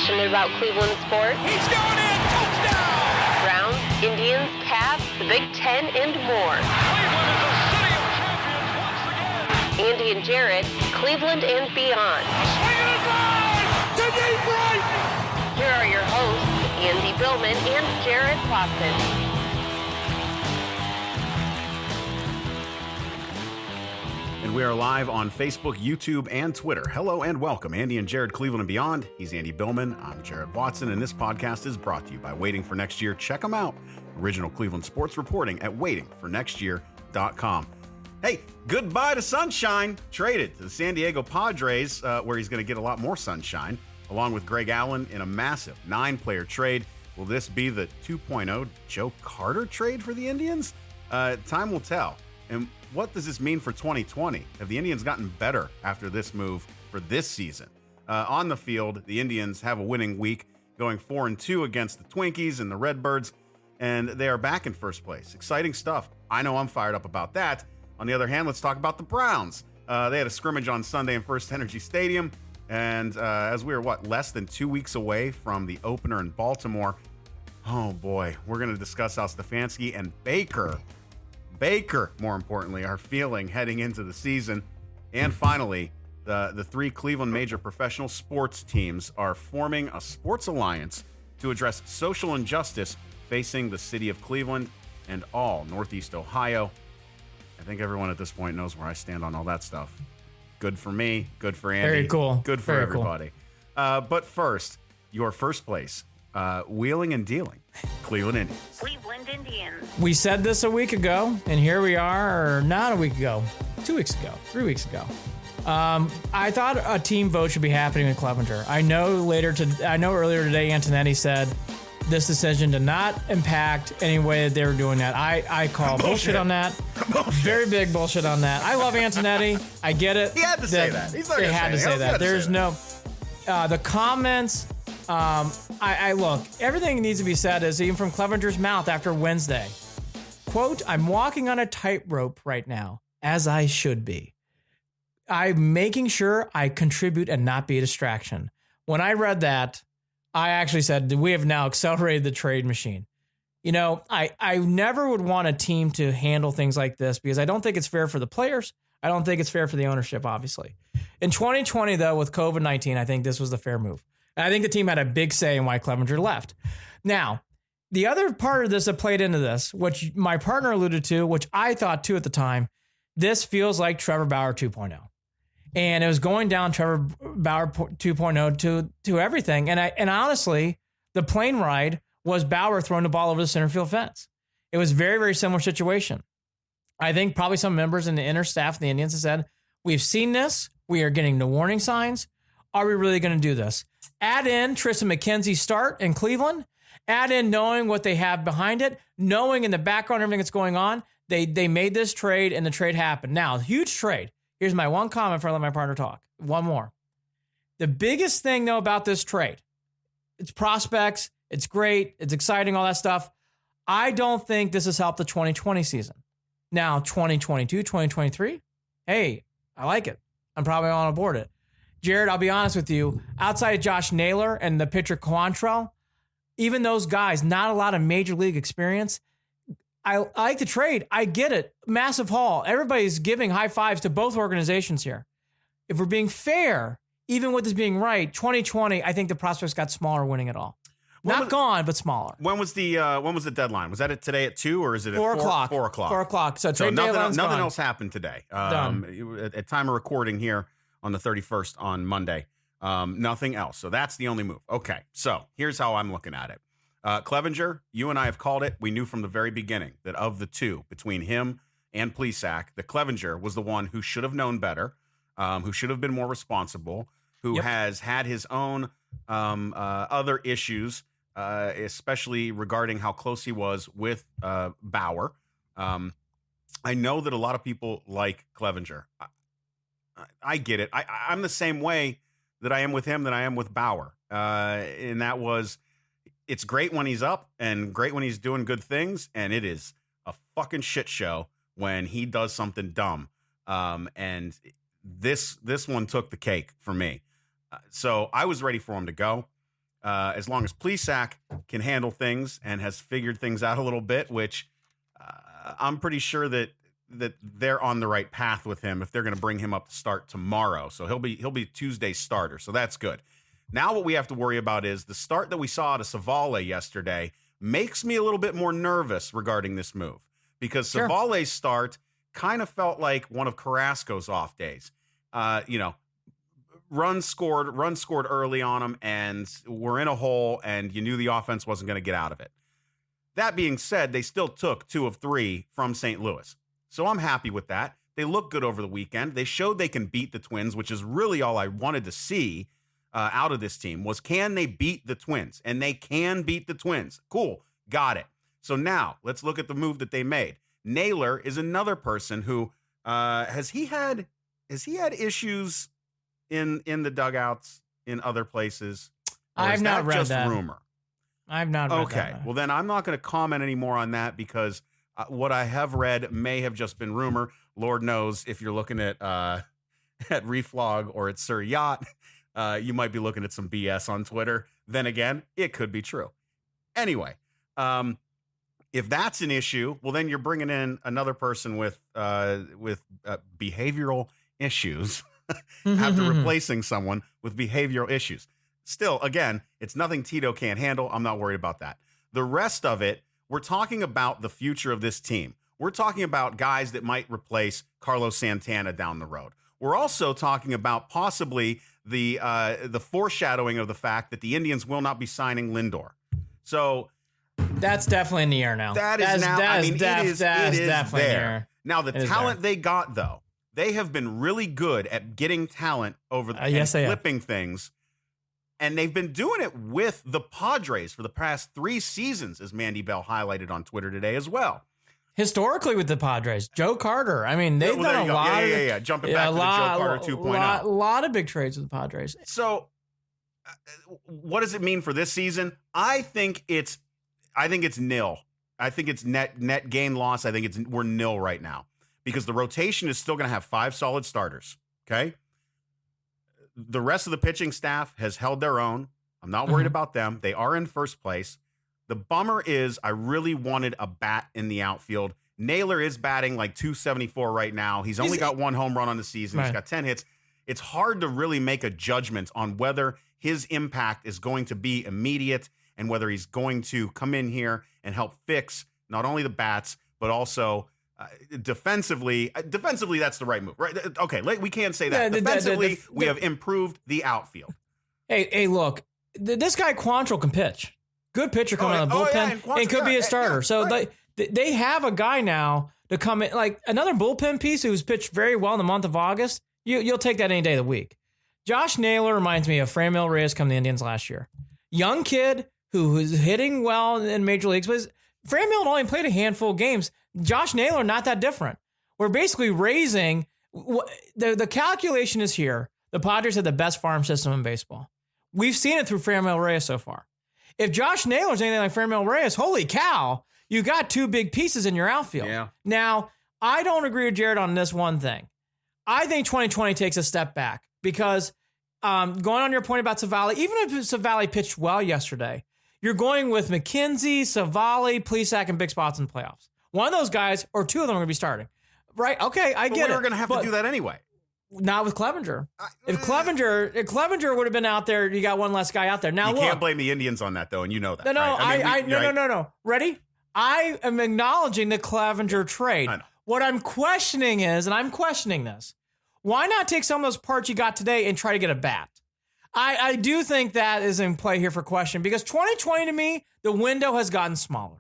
passionate about Cleveland sports? He's going in! Touchdown! Browns, Indians, Cavs, the Big Ten, and more. Cleveland is a city of champions once again! Andy and Jarid, Cleveland and beyond. Swing it line! To deep right! Here are your hosts, Andy Billman and Jarid Watson. And we are live on Facebook, YouTube, and Twitter. Hello and welcome, Andy and Jarid, Cleveland and beyond. He's Andy Billman. I'm Jarid Watson, and this podcast is brought to you by Waiting for Next Year. Check them out. Original Cleveland sports reporting at waitingfornextyear.com. Hey, goodbye to sunshine. Traded to the San Diego Padres, where he's going to get a lot more sunshine, along with Greg Allen in a massive 9-player trade. Will this be the 2.0 Joe Carter trade for the Indians? Time will tell. And what does this mean for 2020? Have the Indians gotten better after this move for this season? On the field, the Indians have a winning week, going 4-2 against the Twinkies and the Redbirds, and they are back in first place. Exciting stuff. I know I'm fired up about that. On the other hand, let's talk about the Browns. They had a scrimmage on Sunday in First Energy Stadium, and as we are, less than 2 weeks away from the opener in Baltimore, oh boy, we're going to discuss how Stefanski and Baker, more importantly, are feeling heading into the season. And finally, the 3 Cleveland major professional sports teams are forming a sports alliance to address social injustice facing the city of Cleveland and all Northeast Ohio. I think everyone at this point knows where I stand on all that stuff. Good for me, good for Andy. Very cool. Good for Very everybody. Cool. But first, your first place, wheeling and dealing, Cleveland Indians. Cleveland Indians. We said this a week ago, and here we are, or not a week ago, 2 weeks ago, 3 weeks ago. I thought a team vote should be happening with Clevinger. I know earlier today, Antonetti said this decision did not impact any way that they were doing that. I call bullshit on that. Very big bullshit on that. I love Antonetti. I get it. He had to say that. He had to say that. There's no the comments. I look, everything needs to be said is even from Clevinger's mouth after Wednesday. Quote, I'm walking on a tightrope right now, as I should be. I'm making sure I contribute and not be a distraction. When I read that, I actually said, we have now accelerated the trade machine. You know, I never would want a team to handle things like this because I don't think it's fair for the players. I don't think it's fair for the ownership, obviously. In 2020, though, with COVID-19, I think this was the fair move. And I think the team had a big say in why Clevinger left. Now, the other part of this that played into this, which my partner alluded to, which I thought too at the time, this feels like Trevor Bauer 2.0. And it was going down Trevor Bauer 2.0 to everything. And honestly, the plane ride was Bauer throwing the ball over the center field fence. It was very, very similar situation. I think probably some members in the inner staff of the Indians have said, we've seen this. We are getting the warning signs. Are we really going to do this? Add in Tristan McKenzie's start in Cleveland. Add in knowing what they have behind it, knowing in the background everything that's going on. They made this trade and the trade happened. Now, huge trade. Here's my one comment before I let my partner talk. One more. The biggest thing, though, about this trade, it's prospects, it's great, it's exciting, all that stuff. I don't think this has helped the 2020 season. Now, 2022, 2023, hey, I like it. I'm probably on board it. Jarid, I'll be honest with you, outside of Josh Naylor and the pitcher Quantrill, even those guys, not a lot of major league experience. I like the trade. I get it. Massive haul. Everybody's giving high fives to both organizations here. If we're being fair, even with this being right, 2020, I think the prospects got smaller winning it all. Not gone, but smaller. When was the deadline? Was that it today at 2 or is it at 4 o'clock? 4 o'clock. 4 o'clock. So trade nothing gone. else happened today. Done. At time of recording here on the 31st on Monday, nothing else. So that's the only move. Okay, so here's how I'm looking at it. Clevinger, you and I have called it. We knew from the very beginning that of the two, between him and Plesac, that Clevinger was the one who should have known better, who should have been more responsible, who has had his own other issues, especially regarding how close he was with Bauer. I know that a lot of people like Clevinger. I get it. I'm the same way that I am with him that I am with Bauer. And that was, it's great when he's up and great when he's doing good things. And it is a fucking shit show when he does something dumb. And this one took the cake for me. So I was ready for him to go. as long as Plesac can handle things and has figured things out a little bit, which I'm pretty sure that they're on the right path with him if they're going to bring him up to start tomorrow. So he'll be Tuesday's starter. So that's good. Now what we have to worry about is the start that we saw out of Savale yesterday makes me a little bit more nervous regarding this move, because Savale's start kind of felt like one of Carrasco's off days. Runs scored early on him, and we're in a hole, and you knew the offense wasn't going to get out of it. That being said, they still took 2 of 3 from St. Louis. So I'm happy with that. They look good over the weekend. They showed they can beat the Twins, which is really all I wanted to see out of this team, was can they beat the Twins? And they can beat the Twins. Cool. Got it. So now let's look at the move that they made. Naylor is another person who has he had issues in the dugouts in other places? I've not read just that. Rumor? I've not read that. Okay. Well, then I'm not going to comment anymore on that, because what I have read may have just been rumor. Lord knows if you're looking at Reflog or at Sir Yacht, you might be looking at some BS on Twitter. Then again, it could be true. Anyway, if that's an issue, well, then you're bringing in another person with behavioral issues after replacing someone with behavioral issues. Still, again, it's nothing Tito can't handle. I'm not worried about that. The rest of it, we're talking about the future of this team. We're talking about guys that might replace Carlos Santana down the road. We're also talking about possibly the foreshadowing of the fact that the Indians will not be signing Lindor. So that's definitely in the air now. It is definitely there. In the air. Now, the talent they got, though, they have been really good at getting talent over and flipping things. And they've been doing it with the Padres for the past 3 seasons, as Mandy Bell highlighted on Twitter today as well. Historically with the Padres, Joe Carter. I mean, they've done a lot. Yeah. Jumping back to the Joe Carter 2.0. A lot of big trades with the Padres. So what does it mean for this season? I think it's nil. I think it's net gain loss. I think we're nil right now, because the rotation is still going to have 5 solid starters. Okay. The rest of the pitching staff has held their own. I'm not worried about them. They are in first place. The bummer is I really wanted a bat in the outfield. Naylor is batting like 274 right now. He's only got 1 home run on the season. He's got 10 hits. It's hard to really make a judgment on whether his impact is going to be immediate and whether he's going to come in here and help fix not only the bats, but also defensively. Defensively, that's the right move, right? Okay, we can't say that. Defensively, we have improved the outfield. Hey, look, this guy Quantrill can pitch. Good pitcher coming out of the bullpen, and could be a starter. They have a guy now to come in, like another bullpen piece who's pitched very well in the month of August. You'll take that any day of the week. Josh Naylor reminds me of Franmil Reyes come to the Indians last year. Young kid who's hitting well in major leagues, but Franmil only played a handful of games. Josh Naylor, not that different. We're basically raising the calculation is here. The Padres have the best farm system in baseball. We've seen it through Franmil Reyes so far. If Josh Naylor's anything like Franmil Reyes, holy cow, you got 2 big pieces in your outfield. Yeah. Now, I don't agree with Jared on this one thing. I think 2020 takes a step back because going on your point about Savale, even if Savale pitched well yesterday, you're going with McKenzie, Savale, Plesac, and big spots in the playoffs. One of those guys, or 2 of them are going to be starting. Right? Okay, I get it. We're going to have to do that anyway. Not with Clevinger. If Clevinger would have been out there, you got one less guy out there. Now you can't blame the Indians on that, though, and you know that. No. Ready? I am acknowledging the Clevinger trade. I know. What I'm questioning is, and I'm questioning this, why not take some of those parts you got today and try to get a bat? I do think that is in play here for question, because 2020 to me, the window has gotten smaller.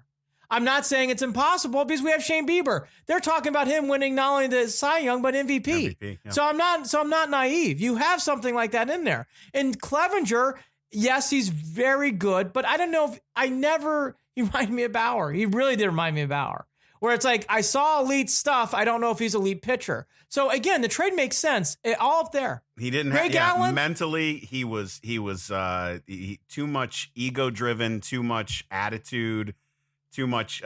I'm not saying it's impossible because we have Shane Bieber. They're talking about him winning not only the Cy Young but MVP. Yeah. So I'm not naive. You have something like that in there. And Clevinger, yes, he's very good, but I don't know if he reminded me of Bauer. He really did remind me of Bauer. Where it's like, I saw elite stuff. I don't know if he's an elite pitcher. So again, the trade makes sense. All up there. He didn't have mentally. He was too much ego driven, too much attitude, too much,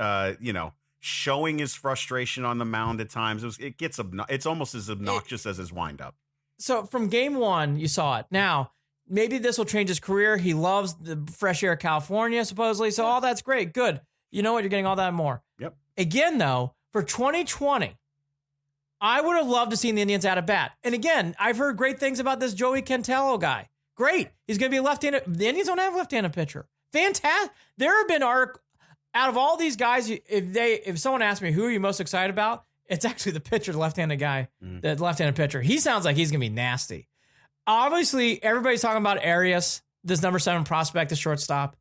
showing his frustration on the mound at times. It's almost as obnoxious as his windup. So from game 1, you saw it. Now, maybe this will change his career. He loves the fresh air of California, supposedly. So all that's great. Good. You know what? You're getting all that and more. Yep. Again, though, for 2020, I would have loved to see the Indians out of bat. And again, I've heard great things about this Joey Cantello guy. Great. He's going to be a left-handed. The Indians don't have a left-handed pitcher. Fantastic. There have been out of all these guys, if someone asks me who are you most excited about, it's actually the pitcher, the left-handed guy, the left-handed pitcher. He sounds like he's going to be nasty. Obviously, everybody's talking about Arias, this number 7 prospect, the shortstop.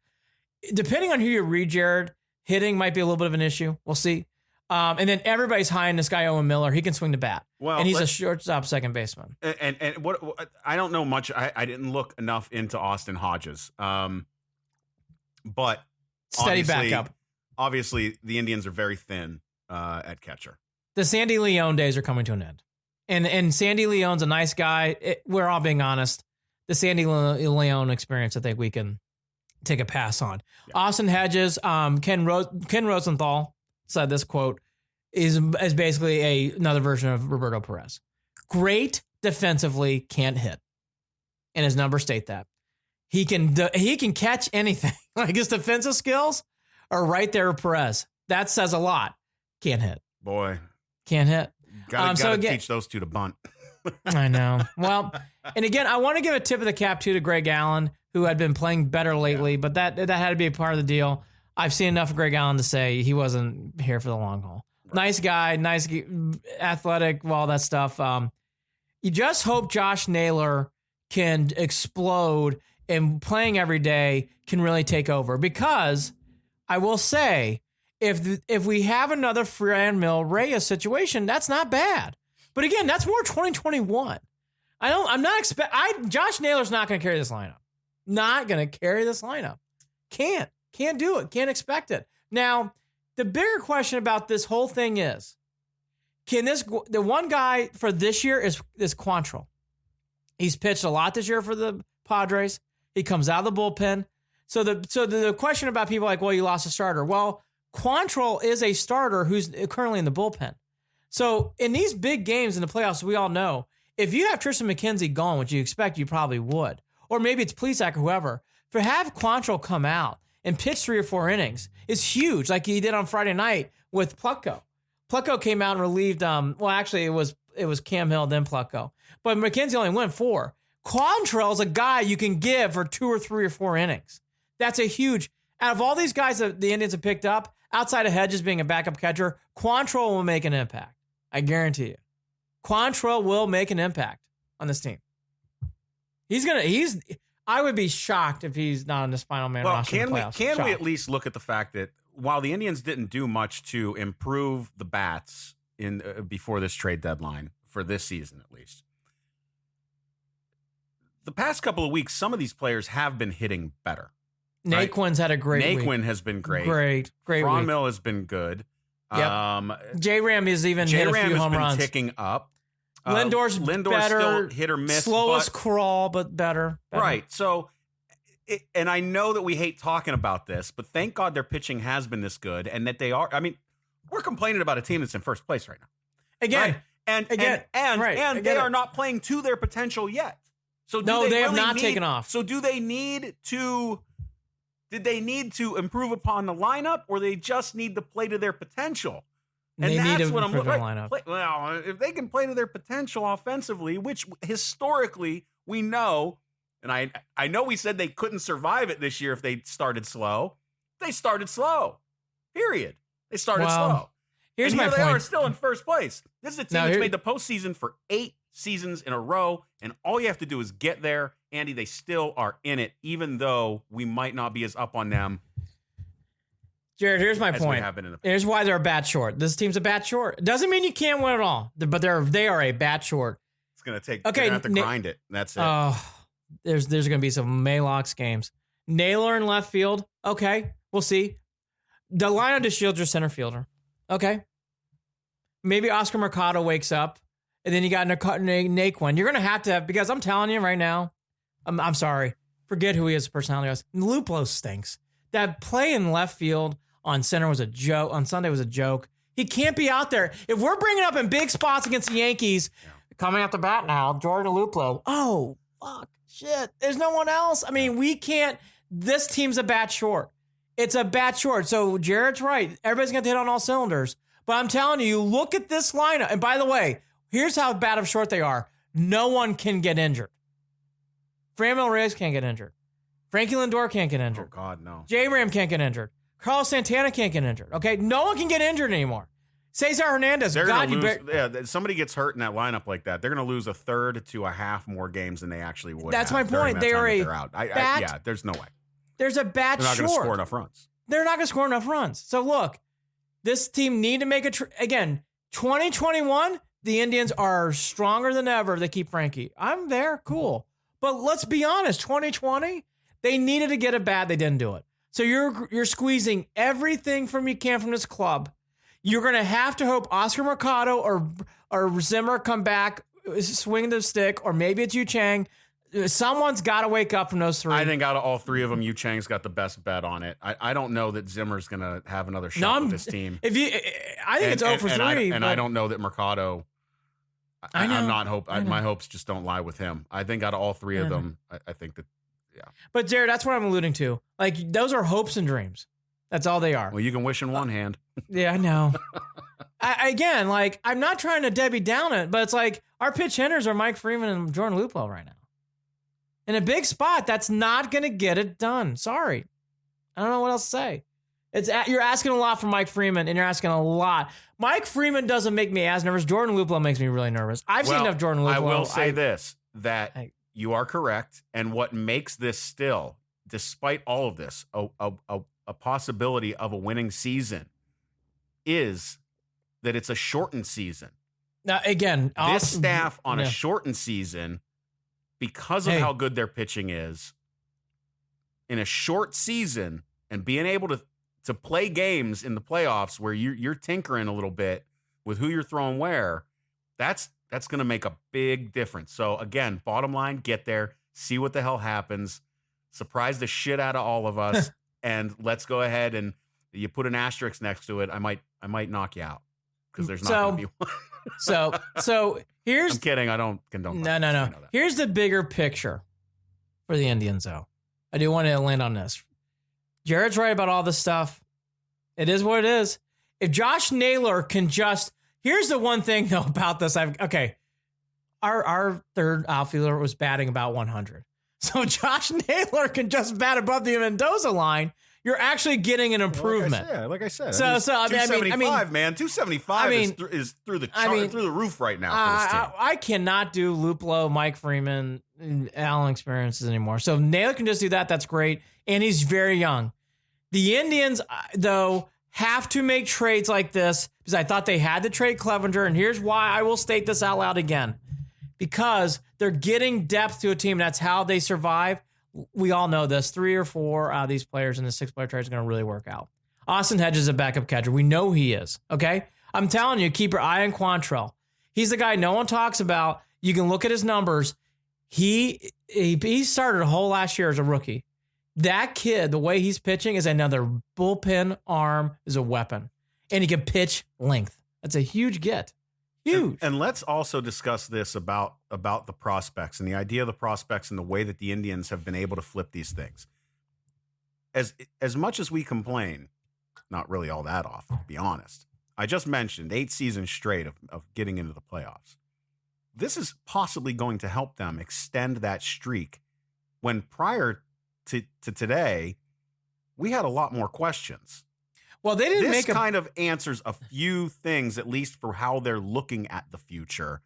Depending on who you read, Jared, hitting might be a little bit of an issue. We'll see. And then everybody's high on this guy, Owen Miller. He can swing the bat. Well, and he's a shortstop second baseman. And what I don't know much. I didn't look enough into Austin Hodges. But steady backup. Obviously, the Indians are very thin at catcher. The Sandy Leon days are coming to an end. And Sandy Leon's a nice guy. We're all being honest. The Sandy Leon experience, I think we can take a pass on. Yeah. Austin Hedges, Ken Rosenthal said this quote, is basically another version of Roberto Perez. Great defensively, can't hit. And his numbers state that. He can catch anything. Like his defensive skills are right there with Perez. That says a lot. Can't hit. Boy. Can't hit. Gotta teach those two to bunt. I know. Well, and again, I want to give a tip of the cap too to Greg Allen, who had been playing better lately, but that had to be a part of the deal. I've seen enough of Greg Allen to say he wasn't here for the long haul. Right. Nice guy, nice, athletic, all that stuff. You just hope Josh Naylor can explode and playing every day can really take over, because I will say, if we have another Franmil Reyes situation, that's not bad. But again, that's more 2021. Josh Naylor's not going to carry this lineup. Not going to carry this lineup. Can't do it. Can't expect it. Now, the bigger question about this whole thing is, the one guy for this year is Quantrill. He's pitched a lot this year for the Padres. He comes out of the bullpen. So the question about people like, well, you lost a starter. Well, Quantrill is a starter who's currently in the bullpen. So in these big games in the playoffs, we all know, if you have Tristan McKenzie gone, which you expect you probably would, or maybe it's Plesac or whoever, to have Quantrill come out and pitch 3 or 4 innings is huge, like he did on Friday night with Plutko. Plutko came out and relieved, actually it was Cam Hill, then Plutko. But McKenzie only went 4. Quantrill is a guy you can give for 2 or 3 or 4 innings. That's a huge, out of all these guys that the Indians have picked up, outside of Hedges being a backup catcher, Quantrill will make an impact. I guarantee you. Quantrill will make an impact on this team. I would be shocked if he's not on this final man roster. Can we at least look at the fact that while the Indians didn't do much to improve the bats before this trade deadline, for this season at least, the past couple of weeks, some of these players have been hitting better. Naquin's had a great week. Naquin has been great. Great Ron week. Mill has been good. Yep. J-Ram has even hit a few home runs. Ticking up. Lindor's better, still hit or miss. Slowest crawl, but better. Right. So, and I know that we hate talking about this, but thank God their pitching has been this good, and that they are. I mean, we're complaining about a team that's in first place right now. Again. Right? And they are not playing to their potential yet. So they have not taken off. So do they need to? Did they need to improve upon the lineup, or they just need to play to their potential? And that's what I'm looking at. Well, if they can play to their potential offensively, which historically we know, and I know we said they couldn't survive it this year if they started slow. They started slow. Period. They started slow. Here's my point. They are still in first place. This is a team that's made the postseason for 8 seasons in a row, and all you have to do is get there. Andy, they still are in it, even though we might not be as up on them. Jared, here's my point. Here's why they're a bat short. This team's a bat short. It doesn't mean you can't win at all, but they are a bat short. It's going to take, they're going to have to grind it. That's it. There's going to be some Maylocks games. Naylor in left field. Okay, we'll see. Delino DeShields your center fielder. Okay. Maybe Oscar Mercado wakes up, and then you got Naquin. You're going to have, because I'm telling you right now, I'm sorry. Forget who he is personality-wise. Luplo stinks. That play in left field on center was a joke. On Sunday was a joke. He can't be out there. If we're bringing up in big spots against the Yankees, coming out the bat now, Jordan Luplo. Oh, fuck. Shit, there's no one else. I mean, we can't. This team's a bat short. It's a bat short. So Jared's right. Everybody's going to hit on all cylinders. But I'm telling you, look at this lineup. And by the way, here's how bad of short they are. No one can get injured. Framil Reyes can't get injured. Frankie Lindor can't get injured. Oh, God, no. J-Ram can't get injured. Carlos Santana can't get injured. Okay? No one can get injured anymore. Cesar Hernandez. They're God, going to lose. Yeah, somebody gets hurt in that lineup like that, they're going to lose a third to a half more games than they actually would. That's my point. They are out. Yeah, there's no way. There's a bat They're not short. going to score enough runs. They're not going to score enough runs. So look, this team need to make again, 2021, the Indians are stronger than ever. They keep Frankie. I'm there. Cool. But let's be honest, 2020, they needed to get a bat. They didn't do it. So you're squeezing everything you can from this club. You're going to have to hope Oscar Mercado or Zimmer come back, swing the stick, or maybe it's Yu Chang. Someone's got to wake up from those three. I think out of all three of them, Yu Chang's got the best bet on it. I don't know that Zimmer's going to have another shot with this team. I think it's 0 for 3. I don't know that Mercado. I'm not hope. My hopes just don't lie with him. I think out of all three of them, I think that. Yeah. But Jared, that's what I'm alluding to. Like those are hopes and dreams. That's all they are. Well, you can wish in one hand. Yeah, I know. Again, like I'm not trying to Debbie down it, but it's like our pitch hitters are Mike Freeman and Jordan Luplow right now. In a big spot, that's not going to get it done. Sorry. I don't know what else to say. You're asking a lot from Mike Freeman, and you're asking a lot. Mike Freeman doesn't make me as nervous. Jordan Luplow makes me really nervous. I've seen enough Jordan Luplow. I will say that you are correct, and what makes this still, despite all of this, a possibility of a winning season is that it's a shortened season. Now, again, this staff on a shortened season, because of how good their pitching is, in a short season and being able to play games in the playoffs where you're tinkering a little bit with who you're throwing where, that's going to make a big difference. So again, bottom line, get there, see what the hell happens, surprise the shit out of all of us, and let's go ahead and you put an asterisk next to it. I might knock you out because there's not going to be one. So here's. I'm kidding. I don't condone. No. Here's the bigger picture for the Indians, though. I do want to land on this. Jared's right about all this stuff. It is what it is. If Josh Naylor can just. Here's the one thing, though, about this. Our third outfielder was batting about 100. So Josh Naylor can just bat above the Mendoza line. You're actually getting an improvement. Like I said. So 275, man. 275 is through the chart, through the roof right now for this team. I cannot do Luplow, Mike Freeman, and Allen experiences anymore. So Naylor can just do that. That's great. And he's very young. The Indians, though, have to make trades like this because I thought they had to trade Clevinger. And here's why I will state this out loud again. Because they're getting depth to a team. That's how they survive. We all know this. 3 or 4 out of these players in the 6-player trade is going to really work out. Austin Hedges is a backup catcher. We know he is. Okay? I'm telling you, keep your eye on Quantrill. He's the guy no one talks about. You can look at his numbers. He started a whole last year as a rookie. That kid, the way he's pitching is another bullpen arm, is a weapon. And he can pitch length. That's a huge get. Huge. And let's also discuss this about the prospects and the idea of the prospects and the way that the Indians have been able to flip these things. As much as we complain, not really all that often, to be honest. I just mentioned 8 seasons straight of getting into the playoffs. This is possibly going to help them extend that streak when prior to today, we had a lot more questions. Well, they didn't this kind of answers a few things, at least for how they're looking at the future,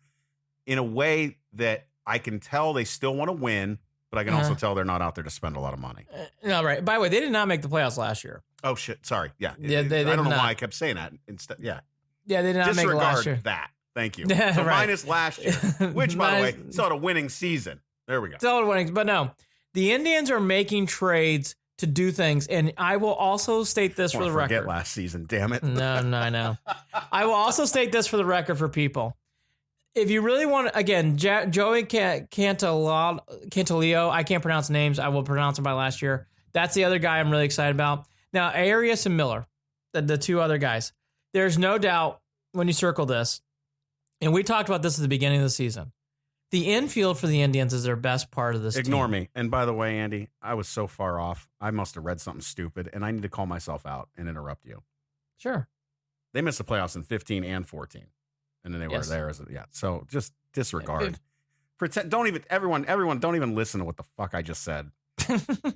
in a way that I can tell they still want to win, but I can also tell they're not out there to spend a lot of money. No, right. By the way, they did not make the playoffs last year. Oh, shit. Sorry. Yeah. They I don't know not. why I kept saying that. Instead, yeah. Yeah, they did not make it last year. Disregard that. Thank you. Yeah, so right. minus last year, which, by the way, still had a winning season. There we go. Still winning. But no, the Indians are making trades to do things, and I will also state this for the record. Forget last season, damn it. No, I know. I will also state this for the record for people. If you really want to, again, Joey Cantilio, I can't pronounce names. I will pronounce them by last year. That's the other guy I'm really excited about. Now, Arias and Miller, the 2 other guys. There's no doubt when you circle this, and we talked about this at the beginning of the season, The infield for the Indians is their best part of this Ignore team. me. And by the way, Andy, I was so far off. I must have read something stupid, and I need to call myself out and interrupt you. Sure. They missed the playoffs in 15 and 14, and then they were there as So just disregard. Pretend. Don't even. Everyone. Don't even listen to what the fuck I just said. The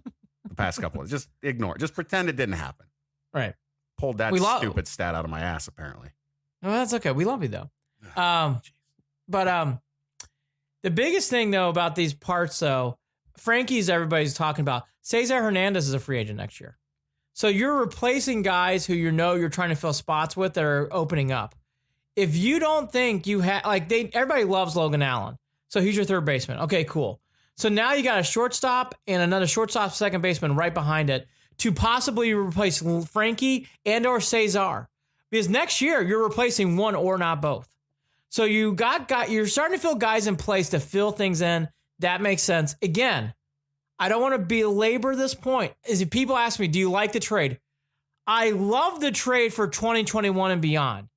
past couple of. Just ignore it. Just pretend it didn't happen. Right. Pulled that stupid stat out of my ass. Apparently. Well, that's okay. We love you though. But the biggest thing though about these parts though, Frankie's everybody's talking about. Cesar Hernandez is a free agent next year. So you're replacing guys who you're trying to fill spots with that are opening up. If you don't think you have, everybody loves Logan Allen. So he's your third baseman. Okay, cool. So now you got a shortstop and another shortstop second baseman right behind it to possibly replace Frankie and or Cesar. Because next year you're replacing one or not both. So you're starting to fill guys in place to fill things in. That makes sense. Again, I don't want to belabor this point. If people ask me, do you like the trade? I love the trade for 2021 and beyond.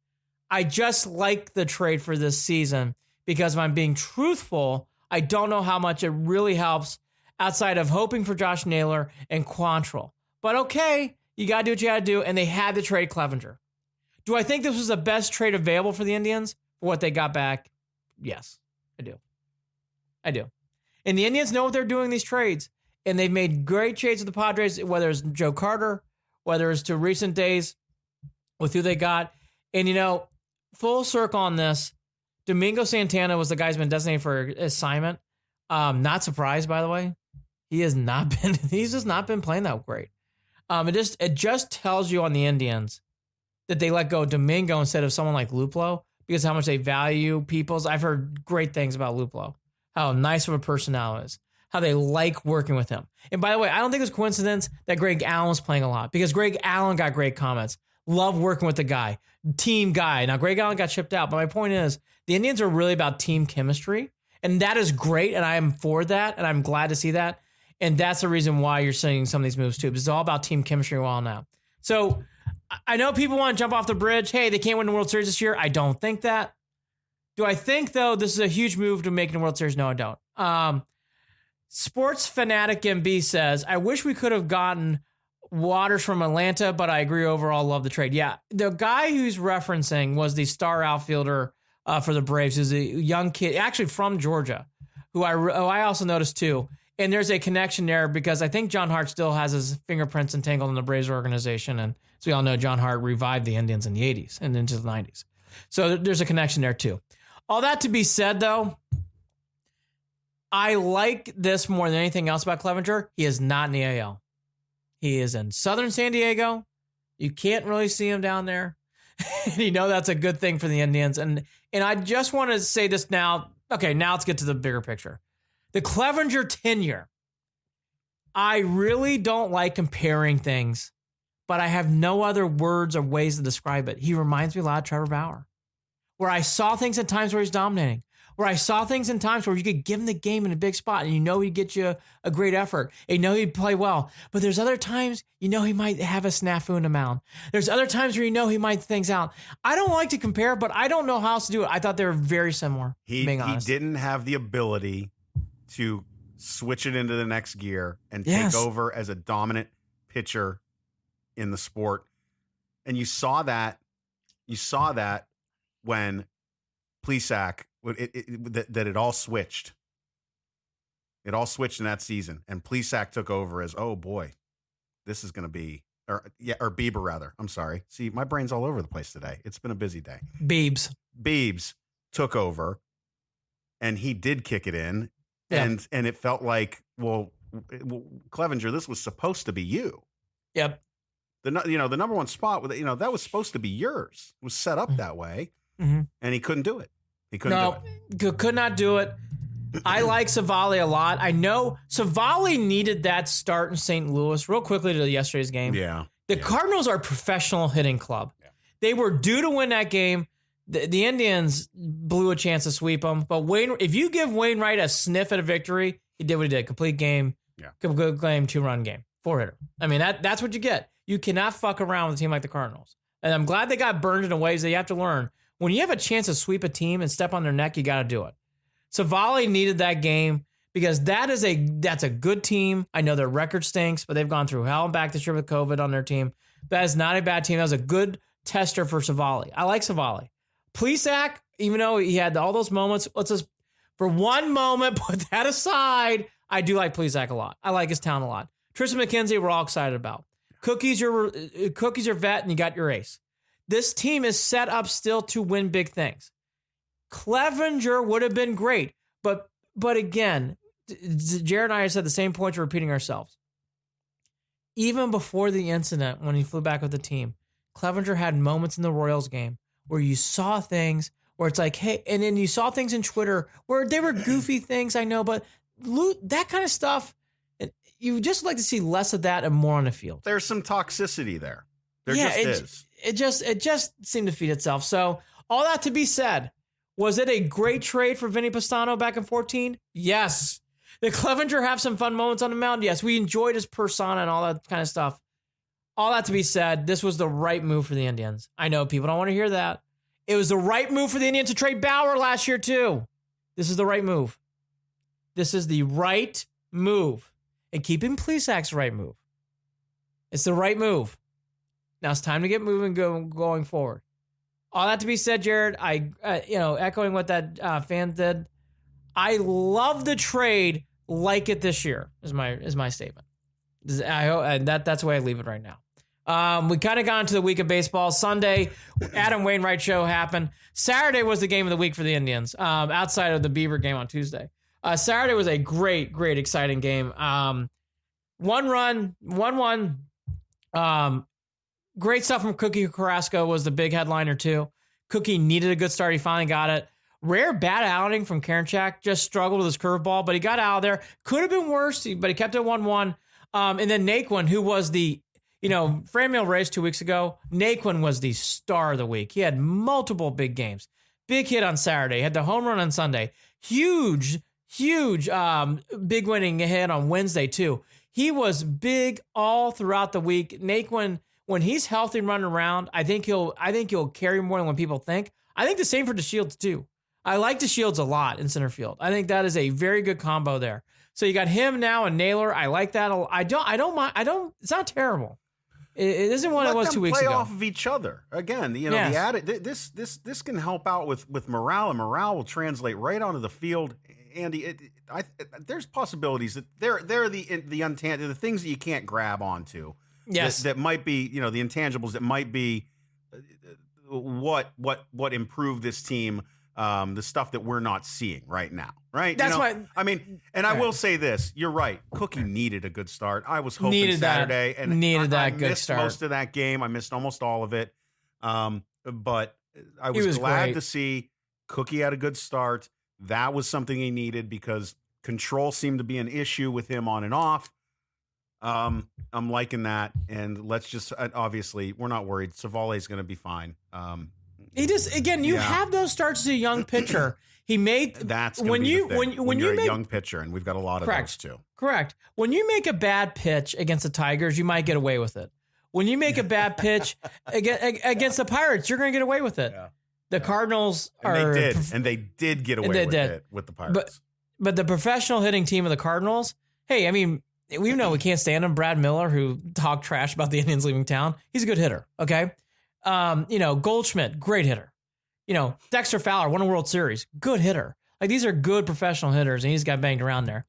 I just like the trade for this season because if I'm being truthful, I don't know how much it really helps outside of hoping for Josh Naylor and Quantrill. But okay, you got to do what you got to do, and they had to trade Clevinger. Do I think this was the best trade available for the Indians for what they got back? Yes, I do. And the Indians know what they're doing in these trades, and they've made great trades with the Padres, whether it's Joe Carter, whether it's to recent days with who they got. And, full circle on this, Domingo Santana was the guy who's been designated for assignment. Not surprised, by the way. He's just not been playing that great. It just tells you on the Indians that they let go of Domingo instead of someone like Luplow because how much they value people's. I've heard great things about Luplow, how nice of a person now is, how they like working with him. And by the way, I don't think it's coincidence that Greg Allen was playing a lot because Greg Allen got great comments. Love working with the guy, team guy. Now, Greg Allen got shipped out, but my point is the Indians are really about team chemistry, and that is great, and I am for that, and I'm glad to see that. And that's the reason why you're seeing some of these moves too. It's all about team chemistry well now. So I know people want to jump off the bridge. Hey, they can't win the World Series this year. I don't think that. Do I think, though, this is a huge move to making the World Series? No, I don't. Sports Fanatic MB says, I wish we could have gotten Waters from Atlanta, but I agree overall, love the trade. Yeah, the guy who's referencing was the star outfielder for the Braves, who's a young kid, actually from Georgia, who I also noticed too. And there's a connection there because I think John Hart still has his fingerprints entangled in the Braves organization. And as we all know, John Hart revived the Indians in the 80s and into the 90s. So there's a connection there too. All that to be said, though, I like this more than anything else about Clevinger. He is not in the AL. He is in Southern San Diego. You can't really see him down there. That's a good thing for the Indians. And I just want to say this now. Okay, now let's get to the bigger picture. The Clevinger tenure. I really don't like comparing things, but I have no other words or ways to describe it. He reminds me a lot of Trevor Bauer, where I saw things at times where he's dominating, where I saw things in times where you could give him the game in a big spot and he'd get you a great effort. And he'd play well. But there's other times, he might have a snafu in the mound. There's other times where he might things out. I don't like to compare, but I don't know how else to do it. I thought they were very similar, being honest. He didn't have the ability to switch it into the next gear and take over as a dominant pitcher in the sport. And you saw that when Plesac, that it all switched. It all switched in that season. And Plesac took over as, oh boy, this is going to be, or Bieber rather. I'm sorry. See, my brain's all over the place today. It's been a busy day. Biebs took over and he did kick it in. Yeah. And it felt like, well, Clevinger, this was supposed to be you. Yep. The number one spot, that was supposed to be yours. It was set up that way, and he couldn't do it. Could not do it. I like Savali a lot. I know Savali needed that start in St. Louis. Real quickly to yesterday's game. Yeah. The Cardinals are a professional hitting club. Yeah. They were due to win that game. The Indians blew a chance to sweep them. But if you give Wainwright a sniff at a victory, he did what he did. Complete game. Yeah. Complete game, 2-run game. 4-hitter. I mean, that's what you get. You cannot fuck around with a team like the Cardinals. And I'm glad they got burned in ways that you have to learn. When you have a chance to sweep a team and step on their neck, you got to do it. Savali needed that game because that's a good team. I know their record stinks, but they've gone through hell and back this year with COVID on their team. That is not a bad team. That was a good tester for Savali. I like Savali. Plesac, even though he had all those moments, let's just, for one moment, put that aside, I do like Plesac a lot. I like his talent a lot. Tristan McKenzie, we're all excited about. Cookie's your vet, and you got your ace. This team is set up still to win big things. Clevinger would have been great, but again, Jared and I said the same points, we're repeating ourselves. Even before the incident, when he flew back with the team, Clevinger had moments in the Royals game where you saw things where it's like, hey, and then you saw things in Twitter where they were goofy things, I know, but that kind of stuff, you would just like to see less of that and more on the field. There's some toxicity there. There is. It just seemed to feed itself. So all that to be said, was it a great trade for Vinny Pastano back in 2014? Yes. Did Clevinger have some fun moments on the mound? Yes. We enjoyed his persona and all that kind of stuff. All that to be said, this was the right move for the Indians. I know people don't want to hear that. It was the right move for the Indians to trade Bauer last year too. This is the right move. This is the right move. And keeping Plesac's the right move. It's the right move. Now it's time to get moving going forward. All that to be said, Jared, echoing what that fan did, I love the trade like it this year is my statement. That's the way I leave it right now. We kind of got into the week of baseball. Sunday, Adam Wainwright show happened. Saturday was the game of the week for the Indians, outside of the Beaver game on Tuesday. Saturday was a great, exciting game. 1-1. Great stuff from Cookie Carrasco was the big headliner too. Cookie needed a good start. He finally got it. Rare bad outing from Karinchak. Just struggled with his curveball, but he got out of there. Could have been worse, but he kept it 1-1. And then Naquin, who was the, Franmil Reyes 2 weeks ago, Naquin was the star of the week. He had multiple big games. Big hit on Saturday. Had the home run on Sunday. Huge, big winning hit on Wednesday too. He was big all throughout the week. Naquin, when he's healthy and running around, I think he'll carry more than what people think. I think the same for DeShields too. I like DeShields a lot in center field. I think that is a very good combo there. So you got him now and Naylor. I like that. I don't mind. It's not terrible. It isn't what it was 2 weeks ago. Play off of each other again. Yes. The added this can help out with morale, and morale will translate right onto the field. Andy, there's possibilities that they're the untangible, the things that you can't grab onto. Yes, that might be the intangibles that might be what improved this team. The stuff that we're not seeing right now, right? That's why. I mean, and I will say this: you're right. Cookie needed a good start. I was hoping Saturday, and I good missed start. Most of that game. I missed almost all of it. But I was glad great to see Cookie had a good start. That was something he needed because control seemed to be an issue with him on and off. I'm liking that, and let's just obviously we're not worried. Savale is going to be fine. He just you have those starts as a young pitcher. He made that's when you when you're a young pitcher, and we've got a lot of those too. Correct. When you make a bad pitch against the Tigers, you might get away with it. When you make a bad pitch against the Pirates, you're going to get away with it. Yeah. The Cardinals they did get away with it with the Pirates. But the professional hitting team of the Cardinals, hey, I mean, we know we can't stand him. Brad Miller, who talked trash about the Indians leaving town, he's a good hitter. Okay. Goldschmidt, great hitter. Dexter Fowler won a World Series, good hitter. Like, these are good professional hitters, and he's got banged around there.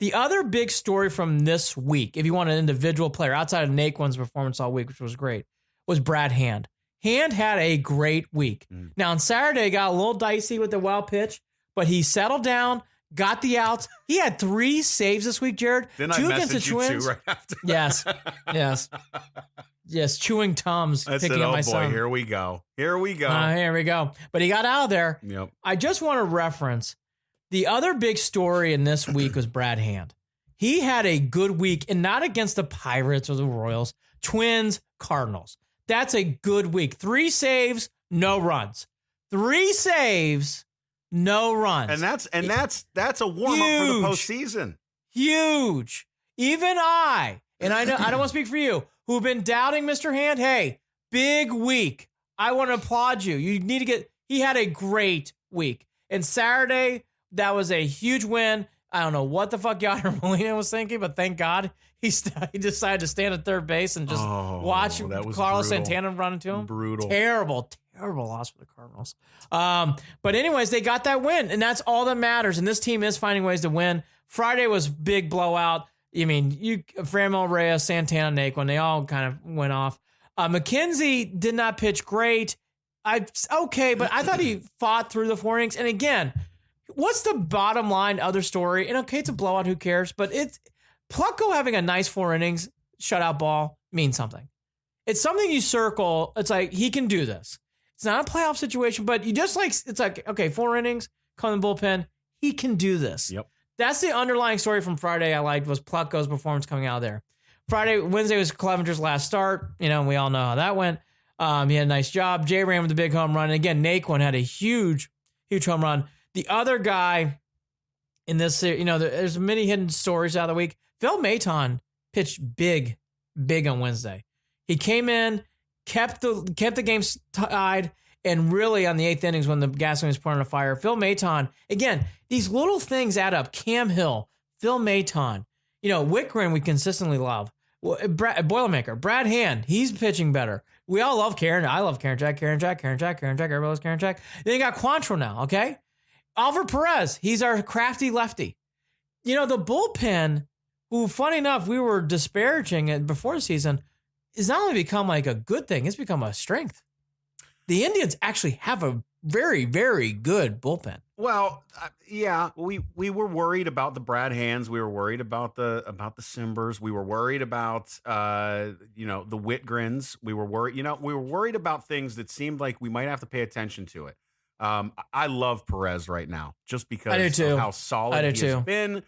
The other big story from this week, if you want an individual player outside of Naquin's performance all week, which was great, was Brad Hand. Hand had a great week. Now on Saturday, got a little dicey with the wild pitch, but he settled down, got the outs. He had 3 saves this week, Jared. Then 2 against the Twins. Right after Yes. Yes, chewing Tums, picking up my son. Here we go. Here we go. But he got out of there. Yep. I just want to reference the other big story in this week was Brad Hand. He had a good week, and not against the Pirates or the Royals, Twins, Cardinals. That's a good week. 3 saves, no runs. 3 saves, no runs. And that's a warm up for the postseason. Huge. Even I don't want to speak for you, who've been doubting Mr. Hand. Hey, big week. I want to applaud you. He had a great week. And Saturday, That was a huge win. I don't know what the fuck Yadier Molina was thinking, but thank God he decided to stand at third base and just watch Carlos Santana run into him. Brutal. Terrible loss for the Cardinals. But anyways, they got that win, and that's all that matters. And this team is finding ways to win. Friday was big blowout. I mean, Franmil Reyes, Santana, Naquin, they all kind of went off. McKenzie did not pitch great. But I thought he fought through the 4 innings. And again, what's the bottom line other story? And okay, it's a blowout, who cares? But Plucko having a nice 4 innings shutout ball means something. It's something you circle. It's like, he can do this. It's not a playoff situation, but you just it's like, okay, 4 innings, come in the bullpen. He can do this. Yep. That's the underlying story from Friday I liked, was Plucko's performance coming out of there. Wednesday was Clevenger's last start. We all know how that went. He had a nice job. Jay ran with the big home run. And again, Naquin had a huge home run. The other guy in this, there's many hidden stories out of the week. Phil Maton pitched big on Wednesday. He came in, kept the game tied, and really on the 8th innings when the gasoline was pouring on fire, Phil Maton, again, these little things add up. Cam Hill, Phil Maton, Whitgren we consistently love. Boilermaker, Brad Hand, he's pitching better. We all love Karen. I love Karen Jack. Everybody loves Karen Jack. Then you got Quantrill now, okay? Alvar Perez, he's our crafty lefty. The bullpen, who, funny enough, we were disparaging it before the season, has not only become like a good thing, it's become a strength. The Indians actually have a very, very good bullpen. Well, yeah, we were worried about the Brad Hands. We were worried about the Simbers. We were worried about the Whitgrens. We were worried about things that seemed like we might have to pay attention to it. I love Perez right now, just because of how solid he has been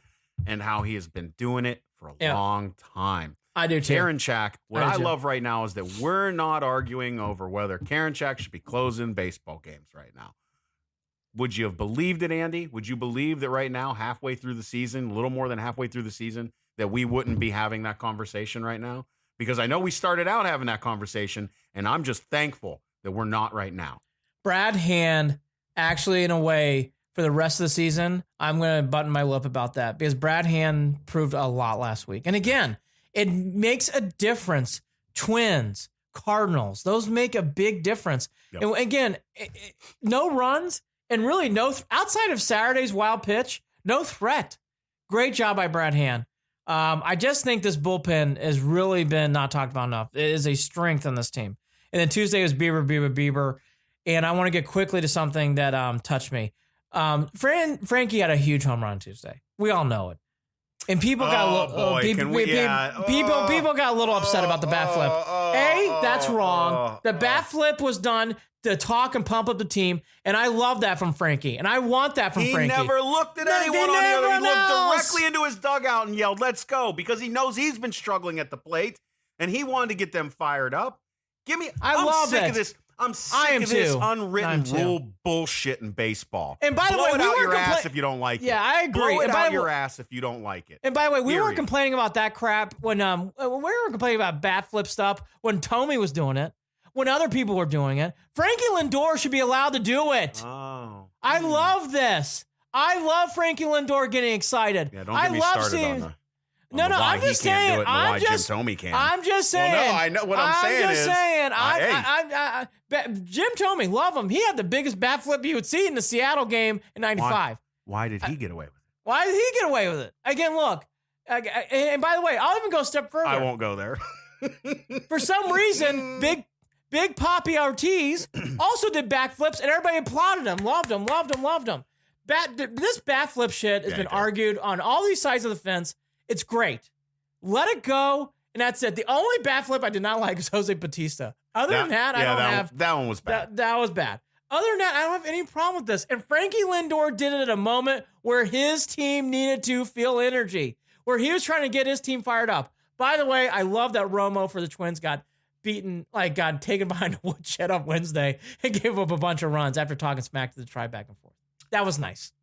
and how he has been doing it for a long time. I do too. Karinchak, what I love right now is that we're not arguing over whether Karinchak should be closing baseball games right now. Would you have believed it, Andy? Would you believe that right now, halfway through the season, a little more than halfway through the season, that we wouldn't be having that conversation right now? Because I know we started out having that conversation, and I'm just thankful that we're not right now. Brad Hand, actually, in a way, for the rest of the season, I'm going to button my lip about that, because Brad Hand proved a lot last week. And again, it makes a difference. Twins, Cardinals, those make a big difference. Yep. And again, no runs and really outside of Saturday's wild pitch, no threat. Great job by Brad Hand. I just think this bullpen has really been not talked about enough. It is a strength on this team. And then Tuesday was Bieber. And I want to get quickly to something that touched me. Frankie had a huge home run Tuesday. We all know it. And people got people got a little upset about the bat flip. That's wrong. The bat flip was done to talk and pump up the team, and I love that from Frankie, and I want that from Frankie. He never looked at anyone on the other. He looked directly into his dugout and yelled, "Let's go," because he knows he's been struggling at the plate, and he wanted to get them fired up. I'm sick of this. I'm sick of this unwritten rule bullshit in baseball. And by the way, blow it out your ass if you don't like it. Yeah, I agree. Blow it out your ass if you don't like it. And by the way, we weren't complaining about that crap when we were complaining about bat flip stuff when Tommy was doing it, when other people were doing it. Frankie Lindor should be allowed to do it. Oh. I love this. I love Frankie Lindor getting excited. Yeah, don't get me started on the... No, I'm just saying. I'm just saying. Well, no, I know what I'm saying. I'm just saying. Jim Thome, love him. He had the biggest bat flip you would see in the Seattle game in '95. Why did he get away with it? Why did he get away with it? Again, look. And by the way, I'll even go a step further. I won't go there. For some reason, Big Papi Ortiz also did backflips, and everybody applauded him, loved him. This bat flip shit has been argued on all these sides of the fence. It's great. Let it go, and that's it. The only bat flip I did not like was Jose Bautista. Other than that, that one was bad. That was bad. Other than that, I don't have any problem with this. And Frankie Lindor did it at a moment where his team needed to feel energy, where he was trying to get his team fired up. By the way, I love that Romo for the Twins got beaten, got taken behind a woodshed on Wednesday and gave up a bunch of runs after talking smack to the tribe back and forth. That was nice.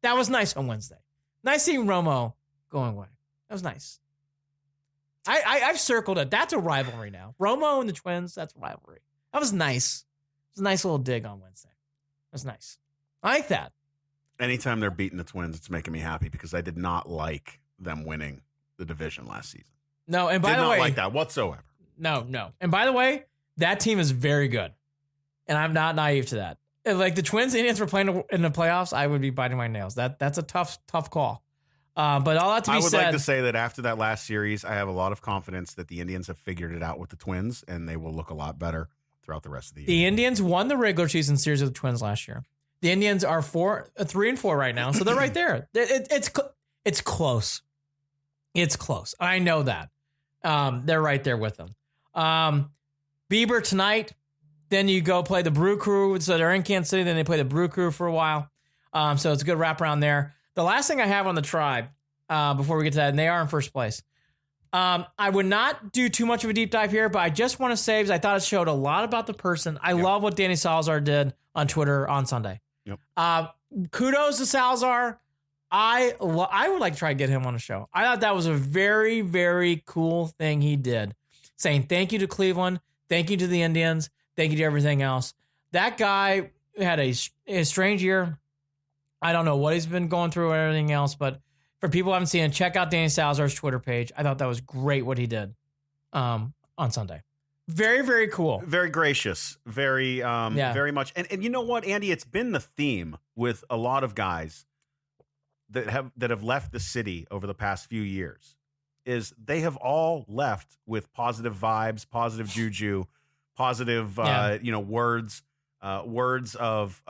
That was nice on Wednesday. Nice seeing Romo going away. That was nice. I've circled it. That's a rivalry now. Romo and the Twins, that's a rivalry. That was nice. It was a nice little dig on Wednesday. That was nice. I like that. Anytime they're beating the Twins, it's making me happy because I did not like them winning the division last season. No, and by did the not way, like that whatsoever. No. And by the way, that team is very good. And I'm not naive to that. If, like the Twins Indians were playing in the playoffs, I would be biting my nails. That's a tough call. But all that to be said, I would like to say that after that last series, I have a lot of confidence that the Indians have figured it out with the Twins, and they will look a lot better throughout the rest of the year. The Indians won the regular season series with the Twins last year. The Indians are 3-4 right now, so they're right there. It's close. It's close. I know that. They're right there with them. Bieber tonight. Then you go play the Brew Crew. So they're in Kansas City. Then they play the Brew Crew for a while. So it's a good wraparound there. The last thing I have on the Tribe before we get to that, and they are in first place. I would not do too much of a deep dive here, but I just want to say, because I thought it showed a lot about the person. I love what Danny Salazar did on Twitter on Sunday. Yep. Kudos to Salazar. I would like to try to get him on the show. I thought that was a very, very cool thing he did. Saying thank you to Cleveland, thank you to the Indians, thank you to everything else. That guy had a strange year. I don't know what he's been going through or everything else, but for people who haven't seen it, check out Danny Salazar's Twitter page. I thought that was great what he did on Sunday. Very, very cool. Very gracious. Very, very much. And you know what, Andy? It's been the theme with a lot of guys that have left the city over the past few years. Is they have all left with positive vibes, positive juju, positive words of